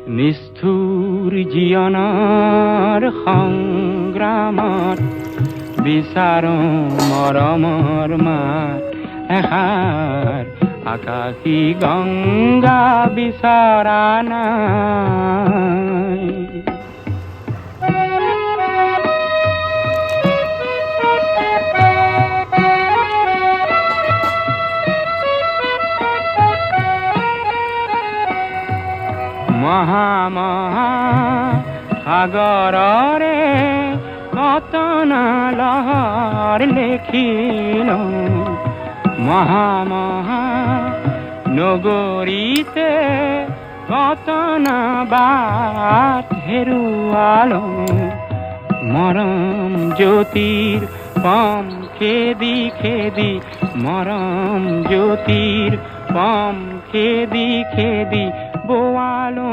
নিষ্ঠুৰ জীৱনৰ সংগ্ৰামত বিচাৰো মৰমৰ মাত এষাৰ আকাশী গংগা বিচৰা নাই। মহা মহা সাগৰৰে কতনা লহৰ লেখিলো মহা মহা নগৰীতে কতনা বাট হেৰুৱালো মৰম জ্যোতিৰ পম খেদি খেদি মৰম জ্যোতিৰ পম খেদি খেদি বোৱালো